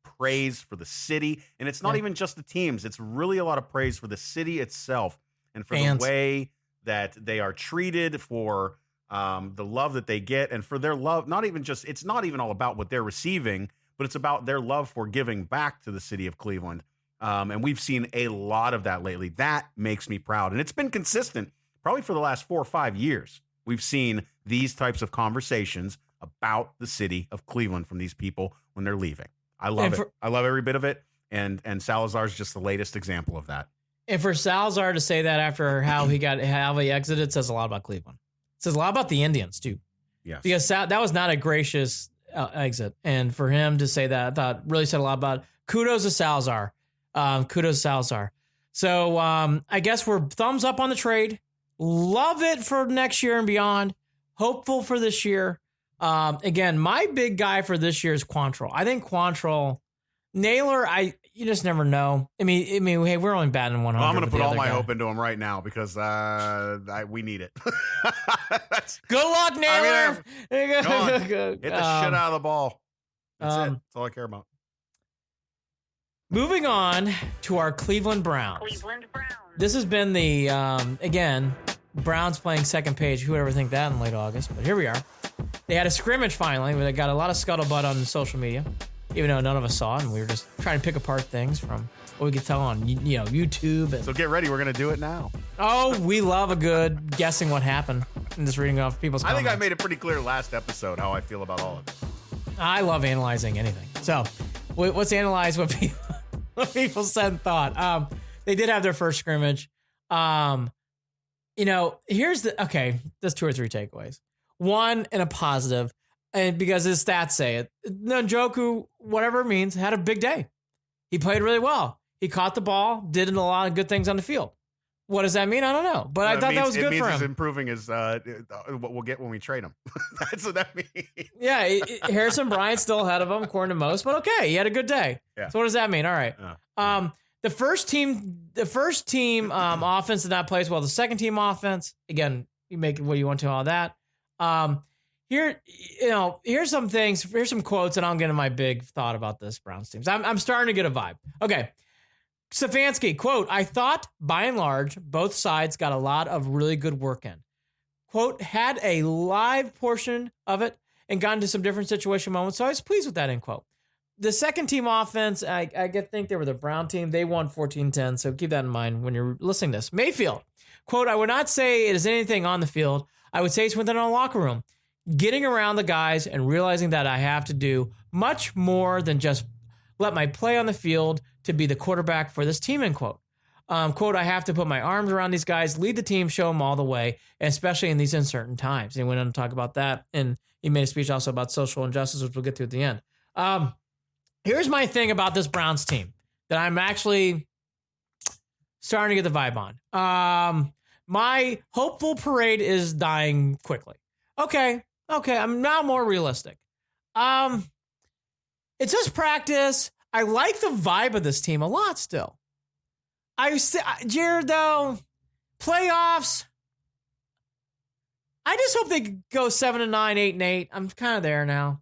praise for the city. And it's not even just the teams. It's really a lot of praise for the city itself and for the way that they are treated, for the love that they get, and for their love. It's not even all about what they're receiving, but it's about their love for giving back to the city of Cleveland. And we've seen a lot of that lately. That makes me proud. And it's been consistent probably for the last 4 or 5 years. We've seen these types of conversations about the city of Cleveland from these people when they're leaving. I love it. I love every bit of it. And Salazar's just the latest example of that. And for Salazar to say that after how he exited says a lot about Cleveland. It says a lot about the Indians too. Yes. Because that was not a gracious exit. And for him to say that, I thought really said a lot about it. Kudos to Salazar. So I guess we're thumbs up on the trade. Love it for next year and beyond. Hopeful for this year. Again, my big guy for this year is Quantrill. I think Quantrill, Naylor, you just never know. I mean, hey, we're only batting 100. Well, I'm going to put all my hope into him right now because we need it. Good luck, Naylor. Hit the shit out of the ball. That's it. That's all I care about. Moving on to our Cleveland Browns. This has been the, again, Browns playing second page. Who would ever think that in late August? But here we are. They had a scrimmage finally where they got a lot of scuttlebutt on social media, even though none of us saw it. And we were just trying to pick apart things from what we could tell on YouTube. So get ready. We're going to do it now. Oh, we love a good guessing what happened and just reading off people's comments. I think I made it pretty clear last episode how I feel about all of it. I love analyzing anything. So let's analyze what people said and thought. They did have their first scrimmage. There's 2 or 3 takeaways. One, and a positive, and because his stats say it. Njoku, whatever it means, had a big day. He played really well. He caught the ball, did a lot of good things on the field. What does that mean? I don't know, but I thought that was good for him. It means he's improving his what we'll get when we trade him. That's what that means. Yeah, Harrison Bryant's still ahead of him, according to most, but okay, he had a good day. Yeah. So what does that mean? All right. The first team offense did not play as well. The second team offense, again, you make it what you want to all that. Here's some things. Here's some quotes, and I'll get into my big thought about this Browns teams. I'm starting to get a vibe. Okay. Stefanski, quote, I thought, by and large, both sides got a lot of really good work in. Quote, had a live portion of it and got into some different situation moments, so I was pleased with that, end quote. The second team offense, I think they were the Brown team. They won 14-10, so keep that in mind when you're listening to this. Mayfield, quote, I would not say it is anything on the field. I would say it's within our locker room. Getting around the guys and realizing that I have to do much more than just let my play on the field to be the quarterback for this team, end quote. Quote, I have to put my arms around these guys, lead the team, show them all the way, and especially in these uncertain times. And he went on to talk about that, and he made a speech also about social injustice, which we'll get to at the end. Here's my thing about this Browns team that I'm actually starting to get the vibe on. My hopeful parade is dying quickly. Okay, I'm now more realistic. It's just practice. I like the vibe of this team a lot still. Jared, though, playoffs, I just hope they go 7-9, 8-8. I'm kind of there now.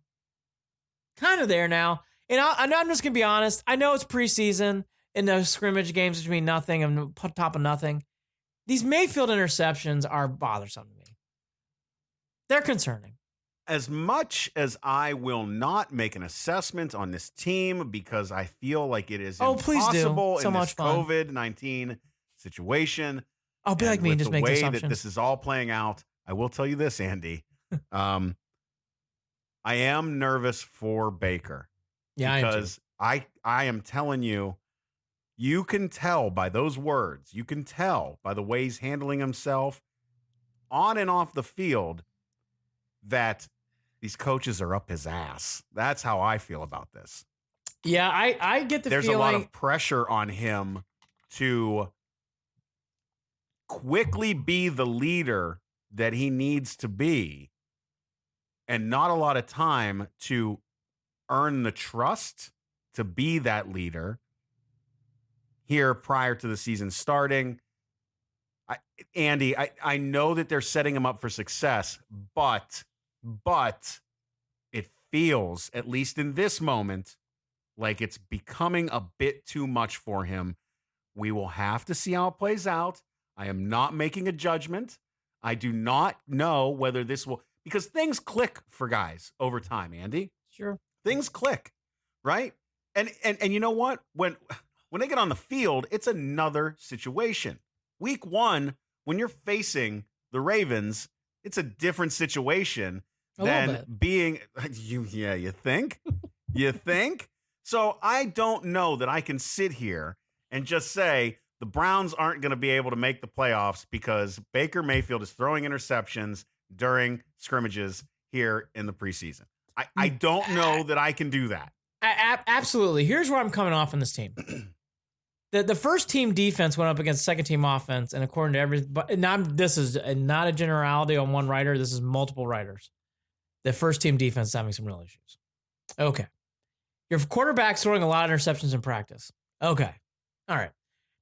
And I'm just going to be honest. I know it's preseason and those scrimmage games between nothing and top of nothing. These Mayfield interceptions are bothersome to me. They're concerning. As much as I will not make an assessment on this team because I feel like it is impossible in this COVID-19 situation. I'll be like me and just make assumptions. The way that this is all playing out, I will tell you this, Andy. I am nervous for Baker. Yeah, because I am telling you, you can tell by those words. You can tell by the way he's handling himself on and off the field that these coaches are up his ass. That's how I feel about this. Yeah, I get the feeling. There's a lot of pressure on him to quickly be the leader that he needs to be and not a lot of time to earn the trust to be that leader here prior to the season starting. Andy, I know that they're setting him up for success, but it feels, at least in this moment, like it's becoming a bit too much for him. We will have to see how it plays out. I am not making a judgment. I do not know whether this will, because things click for guys over time, Andy. Sure. Things click, right? And you know what? When they get on the field, it's another situation. Week 1, when you're facing the Ravens, it's a different situation than being you think? You think? So I don't know that I can sit here and just say the Browns aren't going to be able to make the playoffs because Baker Mayfield is throwing interceptions during scrimmages here in the preseason. I don't know that I can do that. Absolutely. Here's where I'm coming off on this team. The first team defense went up against second team offense, and according to everybody, this is not a generality on one writer. This is multiple writers. The first team defense is having some real issues. Okay. Your quarterback's throwing a lot of interceptions in practice. Okay. All right.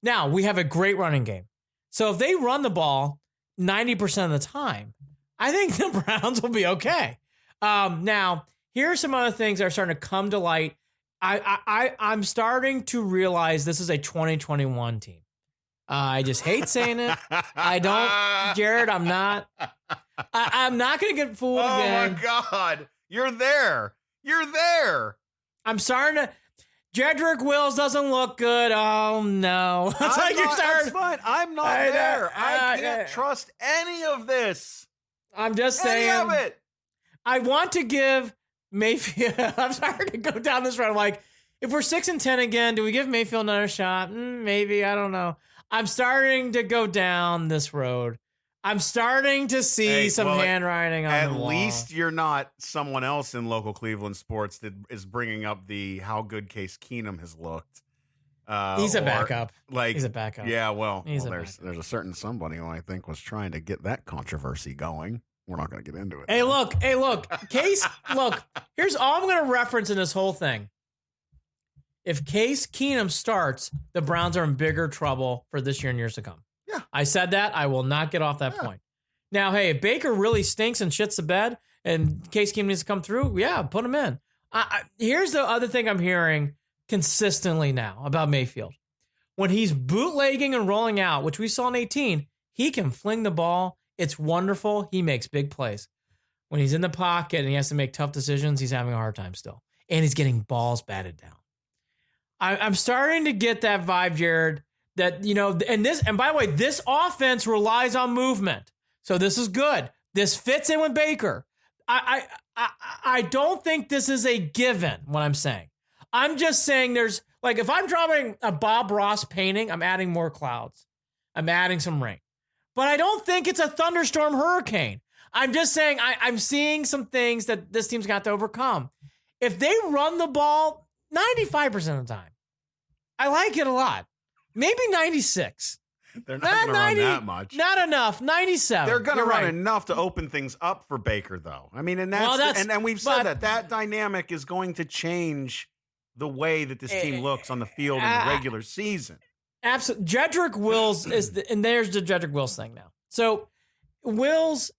Now, we have a great running game. So if they run the ball 90% of the time, I think the Browns will be okay. Now, here are some other things that are starting to come to light. I'm starting to realize this is a 2021 team. I just hate saying it. I don't, Jared, I'm not going to get fooled again. Oh my God. You're there. I'm starting to, Jedrick Wills doesn't look good. Oh no. That's fine. I'm not there. I can't trust any of this. I'm just saying. Any of it. I want to give Mayfield, I'm sorry to go down this road. I'm like, if we're 6-10 again, do we give Mayfield another shot? Maybe. I don't know. I'm starting to go down this road. I'm starting to see some handwriting on the wall. At least you're not someone else in local Cleveland sports that is bringing up the how good Case Keenum has looked. He's a backup. He's a backup. Yeah, there's a certain somebody who I think was trying to get that controversy going. We're not going to get into it. Hey, look. Case, look, here's all I'm going to reference in this whole thing. If Case Keenum starts, the Browns are in bigger trouble for this year and years to come. Yeah. I said that. I will not get off that point. Now, hey, if Baker really stinks and shits the bed and Case Keenum needs to come through, yeah, put him in. Here's the other thing I'm hearing consistently now about Mayfield. When he's bootlegging and rolling out, which we saw in 18, he can fling the ball. It's wonderful. He makes big plays. When he's in the pocket and he has to make tough decisions, he's having a hard time still. And he's getting balls batted down. I'm starting to get that vibe, Jared, that, and by the way, this offense relies on movement. So this is good. This fits in with Baker. I don't think this is a given, what I'm saying. I'm just saying there's, like, if I'm drawing a Bob Ross painting, I'm adding more clouds. I'm adding some rain. But I don't think it's a thunderstorm hurricane. I'm just saying I'm seeing some things that this team's got to overcome. If they run the ball 95% of the time, I like it a lot. Maybe 96. They're not going to run that much. Not enough. 97. They're going to run right. enough to open things up for Baker, though. I mean, and and we've said that dynamic is going to change the way that this team looks on the field in the regular season. Absolutely. Jedrick Wills and there's the Jedrick Wills thing now. So Wills,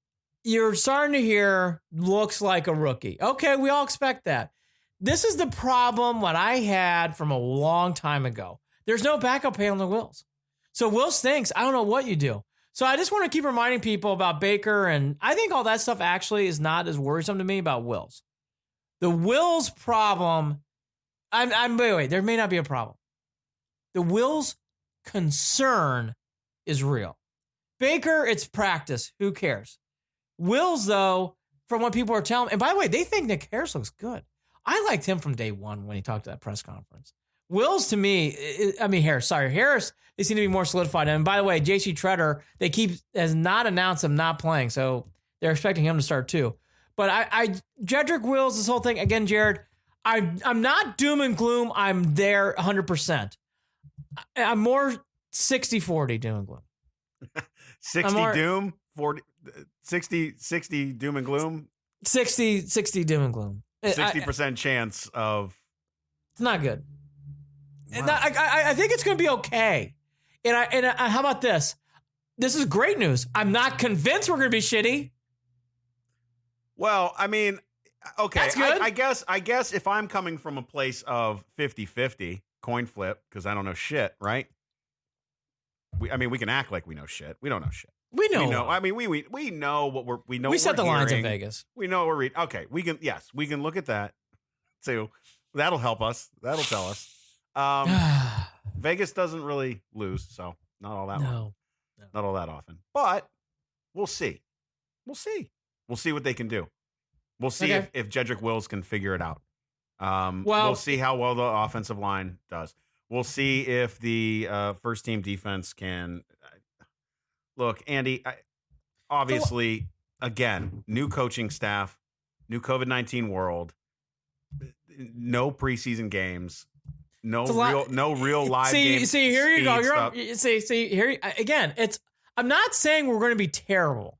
you're starting to hear, looks like a rookie. Okay, we all expect that. This is the problem what I had from a long time ago. There's no backup plan on Wills. So Wills stinks. I don't know what you do. So I just want to keep reminding people about Baker, and I think all that stuff actually is not as worrisome to me about Wills. The Wills problem, wait, there may not be a problem. The Wills concern is real. Baker, it's practice. Who cares? Wills, though, from what people are telling me, and by the way, they think Nick Harris looks good. I liked him from day one when he talked at that press conference. Wills, to me, Harris, they seem to be more solidified. And by the way, J.C. Treader, has not announced him not playing, so they're expecting him to start too. But Jedrick Wills, this whole thing, again, Jared, I'm not doom and gloom. I'm there 100%. I'm more 60-40 doom and gloom. 60 doom, 40, 60 doom and gloom? 60 doom and gloom. 60% chance of... It's not good. Wow. And I think it's going to be okay. And how about this? This is great news. I'm not convinced we're going to be shitty. Well, I mean, okay. That's good. I guess if I'm coming from a place of 50-50, coin flip, because I don't know shit, right? We can act like we know shit. We don't know shit. We know. We know what we know. We what set the hearing. lines in Vegas. We know what we're reading. Okay, we can look at that too. That'll help us. That'll tell us. Vegas doesn't really lose, so not all that no. Not all that often. But we'll see. We'll see what they can do. We'll see if Jedrick Wills can figure it out. We'll see how well the offensive line does. We'll see if the first team defense can look. Andy, obviously, again, new coaching staff, new COVID-19 world, no preseason games. No real live games. See, here you go. See, here again. I'm not saying we're going to be terrible.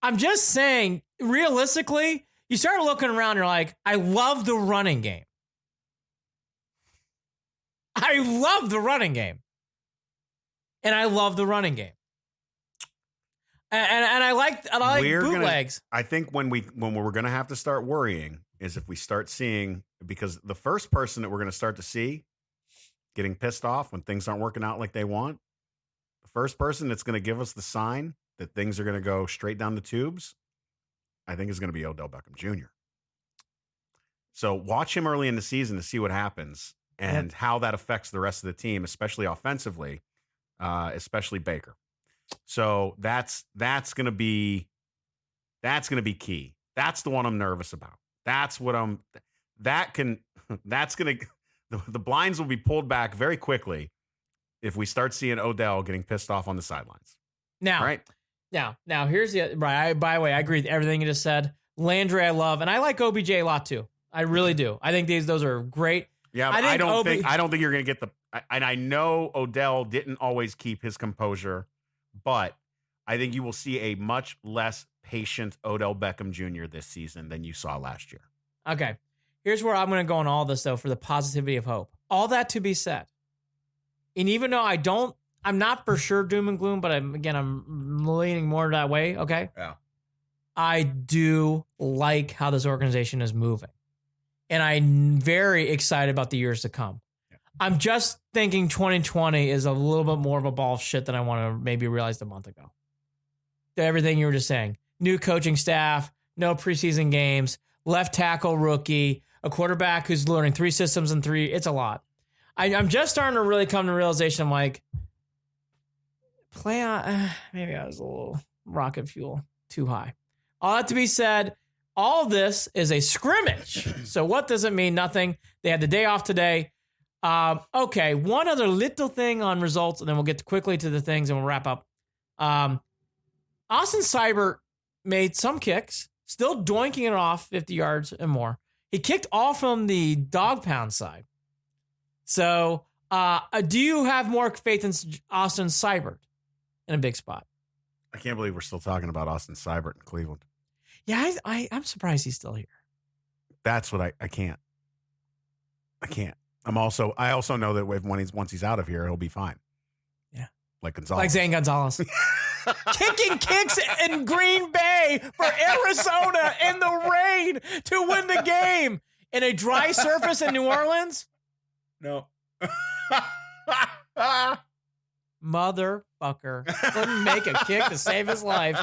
I'm just saying, realistically, you start looking around and you're like, I love the running game. I love the running game. And I love the running game. And I like bootlegs. I think when we're going to have to start worrying is if we start seeing, because the first person that we're going to start to see getting pissed off when things aren't working out like they want, the first person that's going to give us the sign that things are going to go straight down the tubes, I think is going to be Odell Beckham Jr. So watch him early in the season to see what happens and how that affects the rest of the team, especially offensively, especially Baker. So that's going to be key. That's the one I'm nervous about. The blinds will be pulled back very quickly if we start seeing Odell getting pissed off on the sidelines. Now here's the right. By the way, I agree with everything you just said. Landry, I love, and I like OBJ a lot too. I really do. I think those are great. Yeah, but I don't think you're going to get and I know Odell didn't always keep his composure, but I think you will see a much less patient Odell Beckham Jr. this season than you saw last year. Okay. Here's where I'm going to go on all this, though, for the positivity of hope. All that to be said. And even though I'm not for sure doom and gloom, but I'm leaning more that way. Okay. Yeah. I do like how this organization is moving. And I'm very excited about the years to come. Yeah. I'm just thinking 2020 is a little bit more of a ball of shit than I want to maybe realize a month ago. Everything you were just saying. New coaching staff, no preseason games, left tackle rookie, a quarterback who's learning 3 systems in 3. It's a lot. I'm just starting to really come to the realization. I'm like, maybe I was a little rocket fuel too high. All that to be said, all of this is a scrimmage. So what does it mean? Nothing. They had the day off today. Okay, one other little thing on results, and then we'll get quickly to the things and we'll wrap up. Austin Seibert made some kicks, still doinking it off 50 yards and more. He kicked all from the dog pound side. So, do you have more faith in Austin Seibert in a big spot? I can't believe we're still talking about Austin Seibert in Cleveland. Yeah, I'm surprised he's still here. That's what I can't. I can't. I also know that once he's out of here, he'll be fine. Yeah. Like Gonzalez. Like Zane Gonzalez. Kicking kicks in Green Bay for Arizona in the rain to win the game in a dry surface in New Orleans. No. Motherfucker couldn't make a kick to save his life.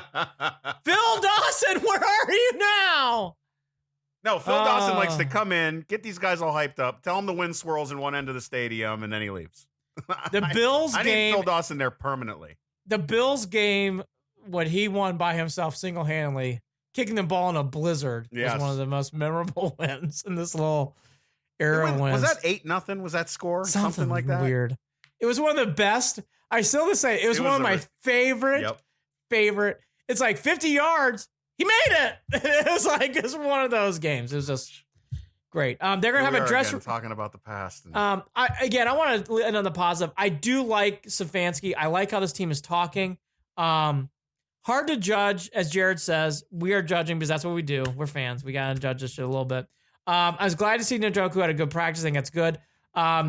Phil Dawson, where are you now? No, Phil Dawson likes to come in, get these guys all hyped up, tell them the wind swirls in one end of the stadium, and then he leaves. The Bills I game. need Phil Dawson there permanently. The Bills game, what he won by himself single-handedly, kicking the ball in a blizzard, was one of the most memorable wins in this little era. Was that 8-0? Was that score? Something like that? Weird. It was one of the best. I still to say it was one of my favorite. It's like 50 yards. He made it. It's one of those games. It was just great. They're gonna have a dress. Talking about the past. I want to end on the positive. I do like Stefanski. I like how this team is talking. Hard to judge, as Jared says. We are judging because that's what we do. We're fans. We gotta judge this shit a little bit. I was glad to see Njoku had a good practice. I think that's good.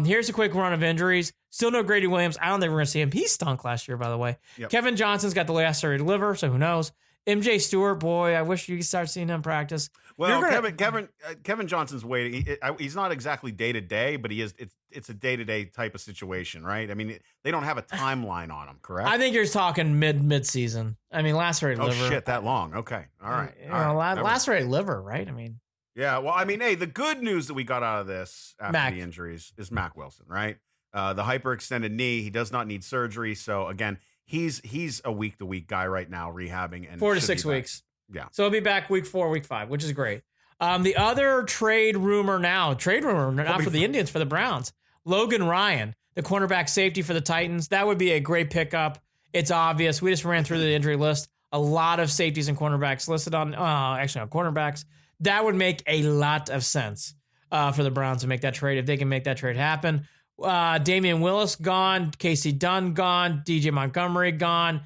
Here's a quick run of injuries. Still no Grady Williams. I don't think we're going to see him. He stunk last year, by the way. Yep. Kevin Johnson's got the lacerated liver, so who knows? MJ Stewart, boy, I wish you could start seeing him practice. Well, Kevin Johnson's waiting. He's not exactly day to day, but he is. It's a day to day type of situation, right? I mean, they don't have a timeline on him, correct? I think you're talking mid season. I mean, lacerated liver. Oh shit, that long? Okay, all right. Lacerated liver, right? I mean. Yeah, well, I mean, hey, the good news that we got out of this after the injuries is Mack Wilson, right? The hyperextended knee, he does not need surgery. So again, he's a week-to-week guy right now, rehabbing, and 4 to 6 weeks. Yeah, so he'll be back week 4, week 5, which is great. The other trade rumor not for the Indians, for the Browns. Logan Ryan, the cornerback safety for the Titans. That would be a great pickup. It's obvious. We just ran through the injury list. A lot of safeties and cornerbacks listed on cornerbacks. That would make a lot of sense for the Browns to make that trade if they can make that trade happen. Damian Willis gone, Casey Dunn gone, DJ Montgomery gone.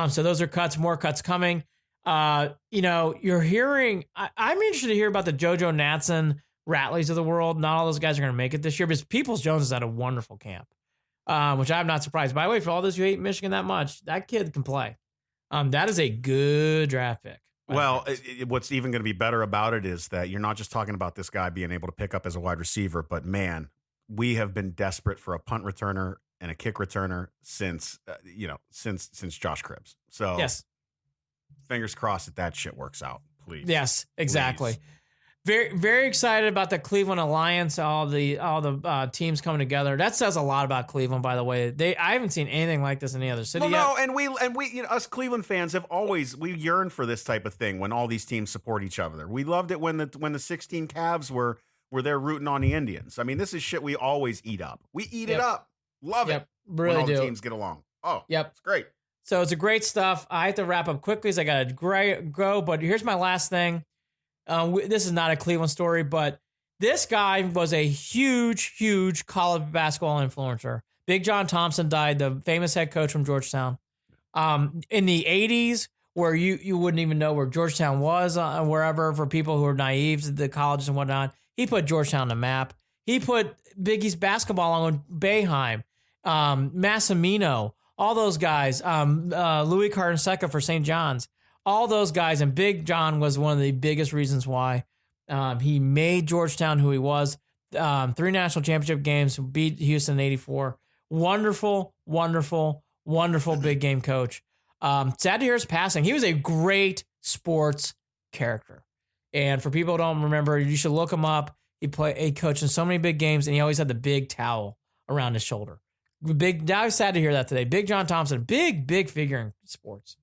So those are cuts, more cuts coming. You're hearing, I'm interested to hear about the JoJo Natson, Ratleys of the world. Not all those guys are going to make it this year, because Peoples-Jones is at a wonderful camp, which I'm not surprised. By the way, for all those who hate Michigan that much, that kid can play. That is a good draft pick. Well, what's even going to be better about it is that you're not just talking about this guy being able to pick up as a wide receiver, but man, we have been desperate for a punt returner and a kick returner since Josh Cribbs. So yes, fingers crossed that shit works out, please. Yes, exactly. Please. Very, very excited about the Cleveland Alliance, all the teams coming together. That says a lot about Cleveland, by the way. I haven't seen anything like this in any other city yet. No, and we us Cleveland fans have always, we yearn for this type of thing when all these teams support each other. We loved it when the 16 Cavs were there rooting on the Indians. I mean, this is shit we always eat up. We eat it up. Love it. Really when all do. the teams get along. Oh, yep, it's great. So it's a great stuff. I have to wrap up quickly as I got to go, but here's my last thing. This is not a Cleveland story, but this guy was a huge, huge college basketball influencer. Big John Thompson died, the famous head coach from Georgetown. In the 80s, where you wouldn't even know where Georgetown was, wherever, for people who are naive to the colleges and whatnot, he put Georgetown on the map. He put Big East basketball on Boeheim, Massimino, all those guys, Louis Carnesecca for St. John's. All those guys, and Big John was one of the biggest reasons why he made Georgetown who he was. 3 national championship games, beat Houston in '84. Wonderful, wonderful, wonderful big game coach. Sad to hear his passing. He was a great sports character. And for people who don't remember, you should look him up. He coached in so many big games, and he always had the big towel around his shoulder. Now I'm sad to hear that today. Big John Thompson, big figure in sports.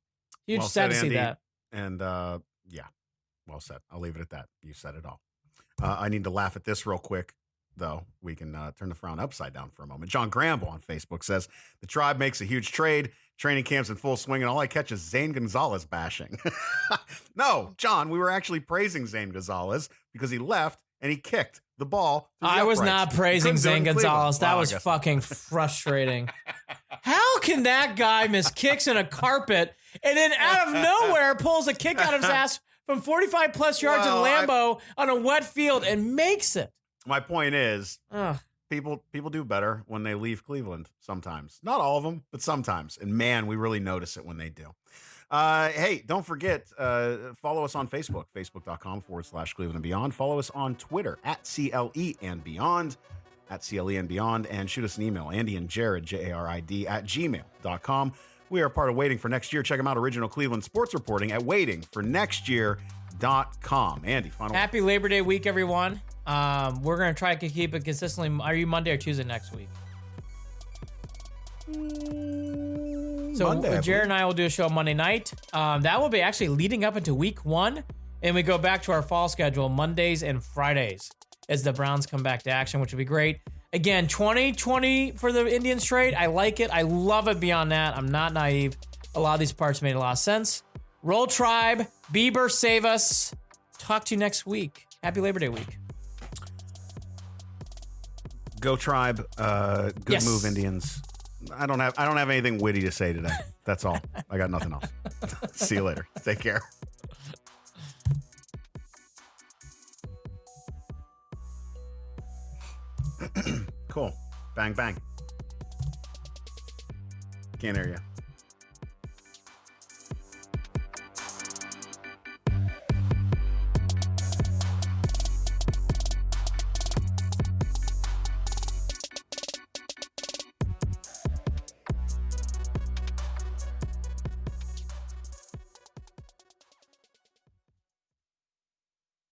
Huge, well sad to see that. And well said. I'll leave it at that. You said it all. I need to laugh at this real quick, though. We can turn the frown upside down for a moment. John Gramble on Facebook says, the Tribe makes a huge trade. Training camp's in full swing, and all I catch is Zane Gonzalez bashing. No, John, we were actually praising Zane Gonzalez because he left and he kicked the ball. I was uprights. not praising Zane Gonzalez. That Wow, was fucking frustrating. How can that guy miss kicks in a carpet and then out of nowhere pulls a kick out of his ass from 45 plus yards in Lambeau on a wet field and makes it? My point is, Ugh. people do better when they leave Cleveland sometimes. Not all of them, but sometimes. And man, we really notice it when they do. Hey, don't forget, follow us on Facebook, facebook.com/Cleveland and Beyond. Follow us on Twitter @CLE and Beyond, @CLE and Beyond, and shoot us an email, Andy and Jarid, JARID, @gmail.com. We are part of Waiting for Next Year. Check them out, original Cleveland sports reporting at waitingfornextyear.com. Andy, final word. Happy Labor Day week, everyone. We're going to try to keep it consistently. Are you Monday or Tuesday next week? So Monday, Jared and I will do a show Monday night. That will be actually leading up into week 1. And we go back to our fall schedule, Mondays and Fridays, as the Browns come back to action, which would be great. Again, 2020 for the Indians trade. I like it. I love it beyond that. I'm not naive. A lot of these parts made a lot of sense. Roll Tribe. Bieber, save us. Talk to you next week. Happy Labor Day week. Go Tribe. Good Yes. move, Indians. I don't have anything witty to say today. That's all. I got nothing else. See you later. Take care. Cool. Bang, bang. Can't hear you.